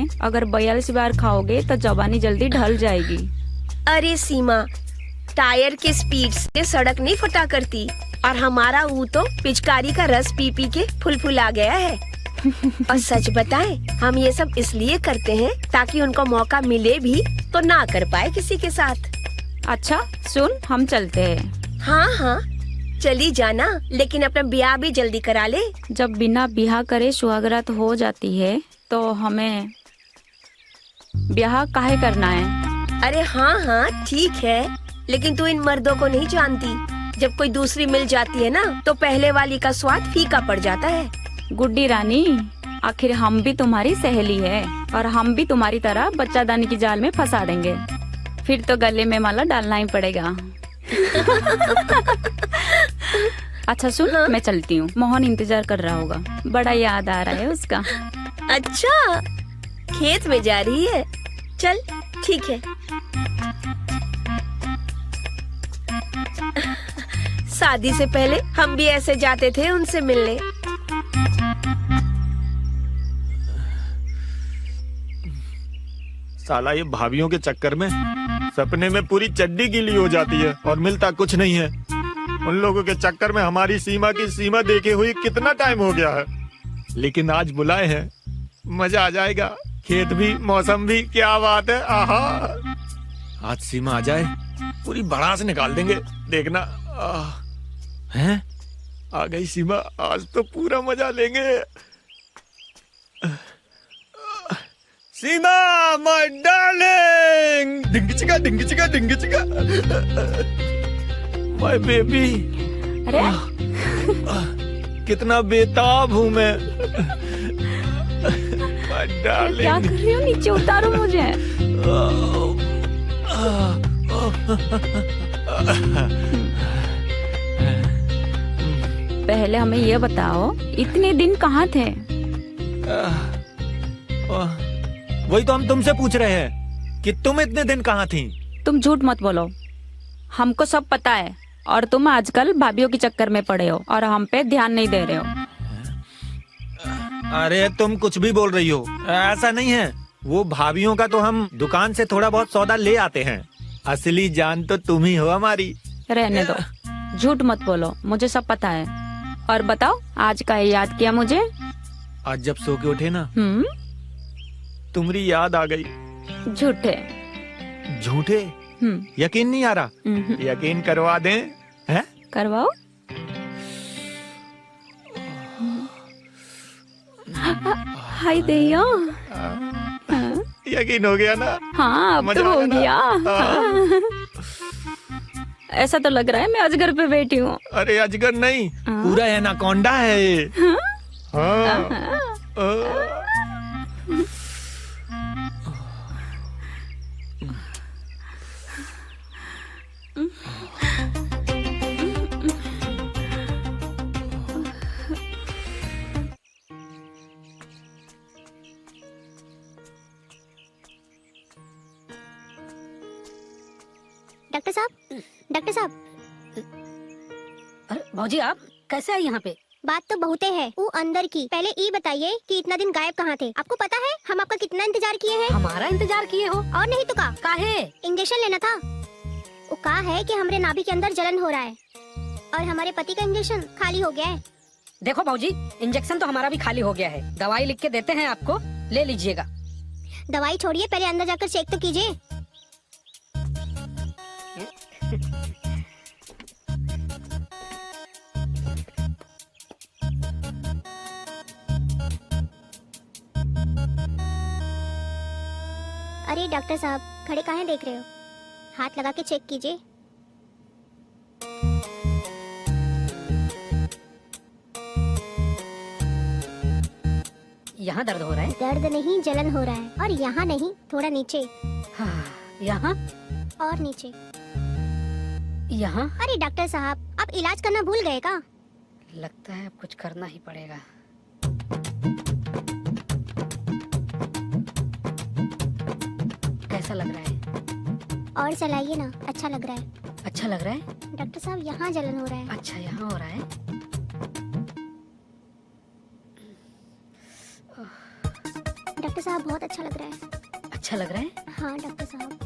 हैं, अगर 42 बार खाओगे तो जबानी जल्दी ढल जाएगी। अरे सीमा, टायर के स्पीड से सड़क नहीं फटा करती, और हमारा ऊ तो पिचकारी का रस पी पी के फुलफुला गया है। और सच बताएं, हम ये सब इसलिए करते हैं ताकि उनको मौका मिले भी तो ना कर पाए किसी के साथ। अच्छा सुन, हम चलते हैं। हाँ हाँ चली जाना, लेकिन अपना ब्याह भी जल्दी करा ले। जब बिना ब्याह करे सुहागरात हो जाती है तो हमें ब्याह काहे करना है? अरे हाँ हाँ ठीक है, लेकिन तू इन मर्दों को नहीं जानती। जब कोई दूसरी मिल जाती है ना तो पहले वाली का स्वाद फीका पड़ जाता है। गुड्डी रानी, आखिर हम भी तुम्हारी सहेली है और हम भी तुम्हारी तरह बच्चादानी की जाल में फंसा देंगे। फिर तो गले में माला डालना ही पड़ेगा। अच्छा सुन, हाँ? मैं चलती हूँ, मोहन इंतजार कर रहा होगा, बड़ा याद आ रहा है उसका। अच्छा, खेत में जा रही है? चल ठीक है। शादी से पहले हम भी ऐसे जाते थे उनसे मिलने। साला ये भाभीयों के चक्कर में सपने में पूरी चड्डी गीली हो जाती है और मिलता कुछ नहीं है। उन लोगों के चक्कर में हमारी सीमा की सीमा देखे हुई कितना टाइम हो गया है। लेकिन आज बुलाए हैं, मजा आ जाएगा। खेत भी, मौसम भी, क्या बात है। आहा, आज सीमा आ जाए, पूरी भड़ास निकाल देंगे, देखना। हैं? आ गई सीमा, आज तो पूरा मजा लेंगे। सीमा, माय डार्लिंग, डिंगी चिका, डिंगी चिका, डिंगी चिका, माय बेबी। अरे कितना बेताब हूँ मैं। माय डार्लिंग, क्या कर रही हो? नीचे उतारो मुझे। पहले हमें ये बताओ, इतने दिन कहाँ थे? वही तो हम तुमसे पूछ रहे हैं कि तुम इतने दिन कहाँ थी। तुम झूठ मत बोलो, हमको सब पता है। और तुम आजकल भाभीयों के चक्कर में पड़े हो और हम पे ध्यान नहीं दे रहे हो। अरे तुम कुछ भी बोल रही हो, ऐसा नहीं है। वो भाभीयों का तो हम दुकान से थोड़ा बहुत सौदा ले आते हैं, असली जान तो तुम ही हो हमारी। रहने दो, झूठ मत बोलो, मुझे सब पता है। और बताओ, आज का याद किया मुझे? आज जब सो के उठे ना, तुम्हारी याद आ गई। झूठे। झूठे? यकीन नहीं आ रहा? यकीन करवा दें? हैं? करवाओ। हाय दैया, यकीन हो गया ना? हाँ अब तो हो गया। ऐसा तो लग रहा है मैं अजगर पे बैठी हूँ। अरे अजगर नहीं, पूरा एनाकोंडा है ये। हाँ। डॉक्टर साहब, डॉक्टर साहब। अरे भौजी, आप कैसे आए यहाँ पे? बात तो बहुते है, वो अंदर की। पहले ये बताइए कि इतना दिन गायब कहाँ थे? आपको पता है हम आपका कितना इंतजार किए हैं? हमारा इंतजार किए हो? और नहीं तो का? काहे? इंजेक्शन लेना था। वो कहा है कि हमारे नाभि के अंदर जलन हो रहा है और हमारे पति का इंजेक्शन खाली हो गया है। देखो भौजी, इंजेक्शन तो हमारा भी खाली हो गया है। दवाई लिख के देते हैं आपको, ले लीजिएगा। दवाई छोड़िए, पहले अंदर जाकर चेक तो कीजिए। अरे डॉक्टर साहब, खड़े काहे देख रहे हो? हाथ लगा के चेक कीजिए। यहाँ दर्द हो रहा है? दर्द नहीं, जलन हो रहा है। और यहाँ नहीं, थोड़ा नीचे। हाँ, यहाँ और नीचे। यहाँ। अरे डॉक्टर साहब, आप इलाज करना भूल गए का? लगता है अब कुछ करना ही पड़ेगा। कैसा लग रहा है? और चलाइए ना, अच्छा लग रहा है। अच्छा लग रहा है? डॉक्टर साहब, यहाँ जलन हो रहा है। अच्छा, यहाँ हो रहा है। डॉक्टर साहब, साहब बहुत अच्छा लग रहा है। अच्छा लग रहा है? हाँ डॉक्टर साहब।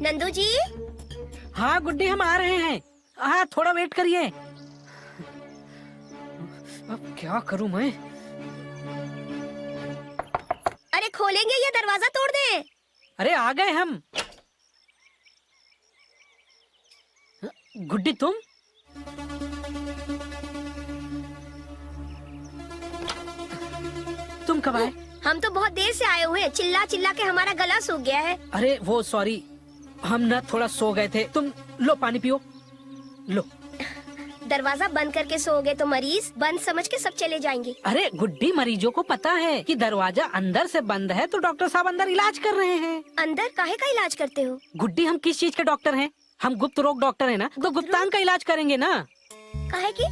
नंदू जी, हाँ गुड्डी, हम आ रहे हैं। हाँ थोड़ा वेट करिए। अब क्या करूं मैं? अरे खोलेंगे या दरवाजा तोड़ दें? अरे आ गए हम। गुड्डी तुम? तुम कब आए? हम तो बहुत देर से आए हुए हैं। चिल्ला चिल्ला के हमारा गला सूख गया है। अरे वो सॉरी, हम ना थोड़ा सो गए थे। तुम लो पानी पियो, लो। दरवाजा बंद करके सोओगे तो मरीज बंद समझ के सब चले जाएंगे। अरे गुड्डी, मरीजों को पता है कि दरवाजा अंदर से बंद है तो डॉक्टर साहब अंदर इलाज कर रहे हैं। अंदर काहे का इलाज करते हो? गुड्डी, हम किस चीज के डॉक्टर हैं? हम गुप्त रोग डॉक्टर हैं ना, तो गुप्तांग का इलाज करेंगे ना। काहे की?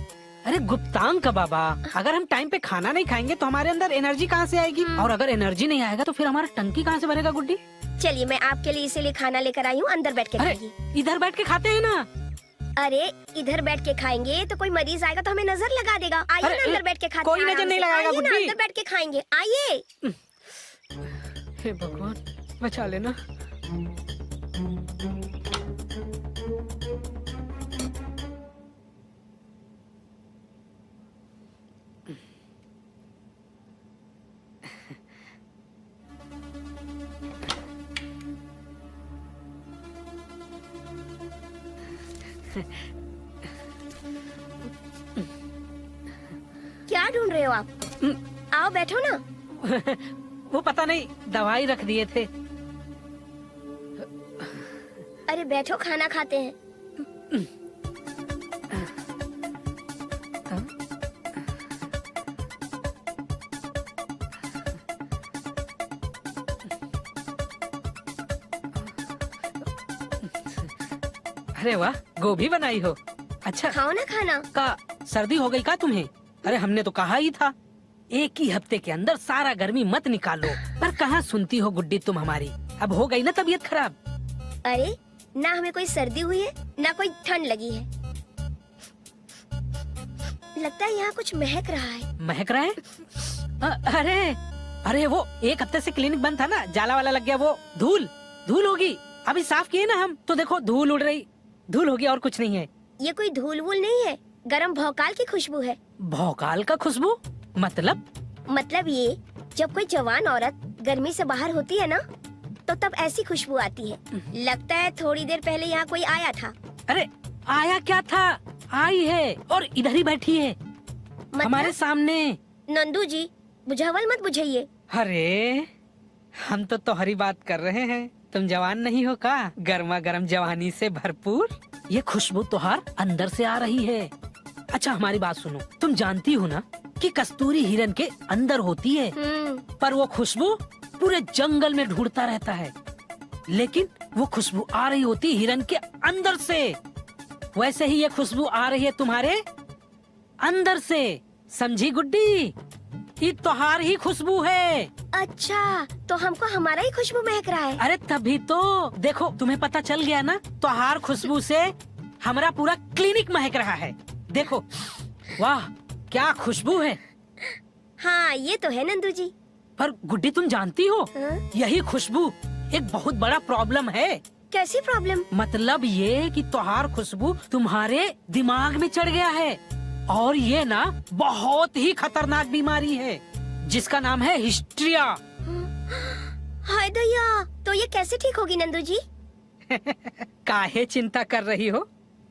अरे गुप्तांग का बाबा, अगर हम टाइम पे खाना नहीं खाएंगे तो हमारे अंदर एनर्जी कहाँ से आएगी? और अगर एनर्जी नहीं आएगा तो फिर हमारा टंकी कहाँ से भरेगा गुड्डी? चलिए, मैं आपके लिए इसीलिए खाना लेकर आई हूँ। अंदर बैठ के अरे खाइए। इधर बैठ के खाते हैं ना। अरे इधर बैठ के खाएंगे तो कोई मरीज आएगा तो हमें नजर लगा देगा। आइए अरे, ना, अंदर बैठ के खाते कोई हैं नजर आराम नहीं से। लगाएगा, आइए ना, गुड्डी। अंदर बैठ के खाएंगे। आइए। हे भगवान, बचा लेना। क्या ढूंढ रहे हो आप? आओ बैठो ना। वो पता नहीं, दवाई रख दिए थे। अरे बैठो, खाना खाते हैं। अरे वाह, गोभी बनाई हो। अच्छा, खाओ ना खाना। का सर्दी हो गई का तुम्हें? अरे हमने तो कहा ही था, एक ही हफ्ते के अंदर सारा गर्मी मत निकालो। पर कहाँ सुनती हो गुड्डी तुम हमारी। अब हो गई ना तबीयत खराब। अरे ना हमें कोई सर्दी हुई है ना कोई ठंड लगी है। लगता है यहाँ कुछ महक रहा है। महक रहा है? अरे अरे वो एक हफ्ते से क्लिनिक बंद था ना, जाला वाला लग गया। वो धूल धूल होगी। अभी साफ किए ना हम, तो देखो धूल उड़ रही। धूल होगी, और कुछ नहीं है। ये कोई धूल वूल नहीं है, गरम भौकाल की खुशबू है। भौकाल का खुशबू? मतलब ये, जब कोई जवान औरत गर्मी से बाहर होती है ना, तो तब ऐसी खुशबू आती है। लगता है थोड़ी देर पहले यहाँ कोई आया था। अरे आया क्या था? आई है और इधर ही बैठी है, हमारे सामने। नंदू जी, बुझावल मत बुझाइए। अरे हम तो तुम्हारी बात कर रहे हैं। तुम जवान नहीं हो का? गर्मा गर्म जवानी से भरपूर ये खुशबू तोहार अंदर से आ रही है। अच्छा हमारी बात सुनो, तुम जानती हो ना कि कस्तूरी हिरन के अंदर होती है, पर वो खुशबू पूरे जंगल में ढूंढता रहता है, लेकिन वो खुशबू आ रही होती हिरन के अंदर से। वैसे ही ये खुशबू आ रही है तुम्हारे अंदर से, समझी गुड्डी? ये तोहार ही खुशबू है। अच्छा, तो हमको हमारा ही खुशबू महक रहा है। अरे तभी तो, देखो तुम्हें पता चल गया ना, तोहार खुशबू से हमारा पूरा क्लिनिक महक रहा है। देखो, वाह क्या खुशबू है। हाँ ये तो है नंदू जी। पर गुड्डी तुम जानती हो, हाँ? यही खुशबू एक बहुत बड़ा प्रॉब्लम है। कैसी प्रॉब्लम? मतलब ये कि तोहार खुशबू तुम्हारे दिमाग में चढ़ गया है, और ये ना बहुत ही खतरनाक बीमारी है जिसका नाम है हिस्ट्रिया। हाय दया, तो ये कैसे ठीक होगी नंदू जी? काहे चिंता कर रही हो?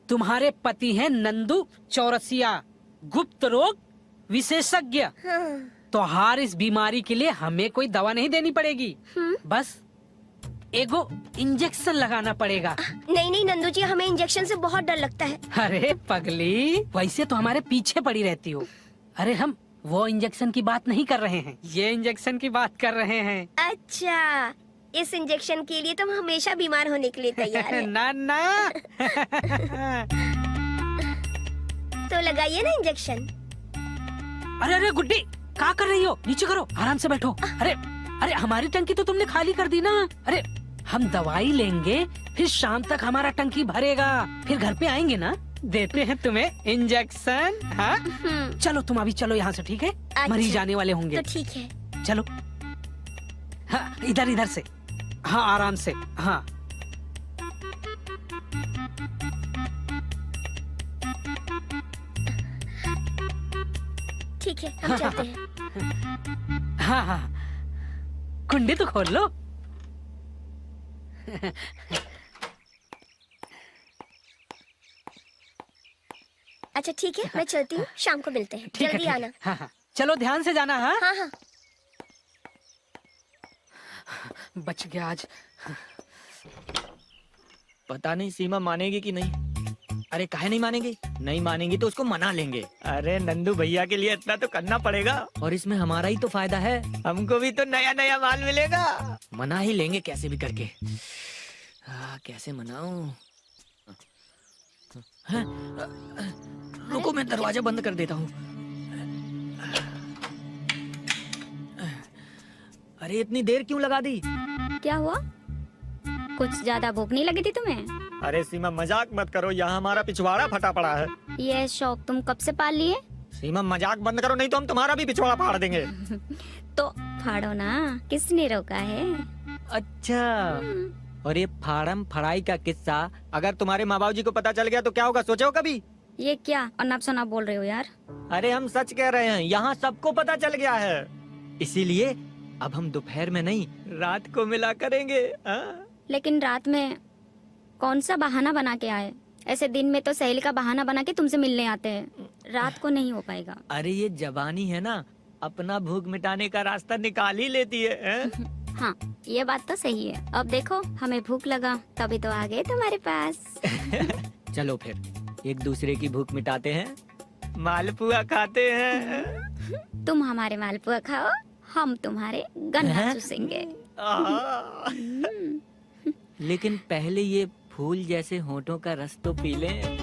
तुम्हारे पति हैं नंदू चौरसिया, गुप्त रोग विशेषज्ञ। हाँ। तोहार इस बीमारी के लिए हमें कोई दवा नहीं देनी पड़ेगी, बस एगो इंजेक्शन लगाना पड़ेगा। नहीं नहीं नंदू जी, हमें इंजेक्शन से बहुत डर लगता है। अरे पगली, वैसे तो हमारे पीछे पड़ी रहती हो। अरे हम वो इंजेक्शन की बात नहीं कर रहे हैं, ये इंजेक्शन की बात कर रहे हैं। अच्छा, इस इंजेक्शन के लिए तुम हमेशा बीमार होने के लिए तैयार है। ना ना। तो लगाइए ना इंजेक्शन। अरे अरे गुड्डी, क्या कर रही हो? नीचे करो, आराम से बैठो। अरे अरे हमारी टंकी तो तुमने खाली कर दी ना। अरे हम दवाई लेंगे, फिर शाम तक हमारा टंकी भरेगा, फिर घर पे आएंगे ना, देते हैं तुम्हें इंजेक्शन। हाँ चलो तुम अभी चलो यहाँ से, ठीक है? मरीज आने वाले होंगे। तो ठीक है। चलो। हाँ इधर इधर से, हाँ आराम से, हाँ। ठीक है, हम चलते हैं। हाँ हाँ, कुंडी तो खोल लो। अच्छा ठीक है, मैं चलती हूँ, शाम को मिलते हैं। ठीक है, जल्दी ठीक है। आना। हाँ हाँ चलो, ध्यान से जाना। हाँ हाँ हाँ। बच गया आज। पता नहीं सीमा मानेगी कि नहीं। अरे काहे नहीं मानेगी? नहीं मानेगी तो उसको मना लेंगे। अरे नंदू भैया के लिए इतना तो करना पड़ेगा, और इसमें हमारा ही तो फायदा है। हमको भी तो नया नया माल मिलेगा। मना ही लेंगे कैसे भी करके। कैसे मनाऊं? हाँ, रुको मैं दरवाजा बंद कर देता हूँ। अरे इतनी देर क्यों लगा दी? क्या हुआ? कुछ ज्यादा भूख नहीं लगी थी तुम्हें? अरे सीमा मजाक मत करो, यहाँ हमारा पिछवाड़ा फटा पड़ा है। ये शौक तुम कब से पाल लिए? सीमा मजाक बंद करो, नहीं तो हम तुम्हारा भी पिछवाड़ा फाड़ देंगे। तो फाड़ो ना, किसने रोका है? अच्छा, और ये फाड़म फड़ाई का किस्सा अगर तुम्हारे माँ बाबू जी को पता चल गया तो क्या होगा, सोचे हो कभी? ये क्या अनाप शनाप बोल रहे हो यार? अरे हम सच कह रहे हैं, यहाँ सबको पता चल गया है। इसीलिए अब हम दोपहर में नहीं, रात को मिला करेंगे। लेकिन रात में कौन सा बहाना बना के आए? ऐसे दिन में तो सहेली का बहाना बना के तुमसे मिलने आते हैं, रात को नहीं हो पाएगा। अरे ये जवानी है ना, अपना भूख मिटाने का रास्ता निकाल ही लेती है। हाँ ये बात तो सही है। अब देखो हमें भूख लगा तभी तो आ गए तुम्हारे पास। चलो फिर एक दूसरे की भूख मिटाते हैं, मालपुआ खाते हैं। तुम हमारे मालपुआ खाओ, हम तुम्हारे गन्ना चूसेंगे। लेकिन पहले ये फूल जैसे होठों का रस तो पी लें।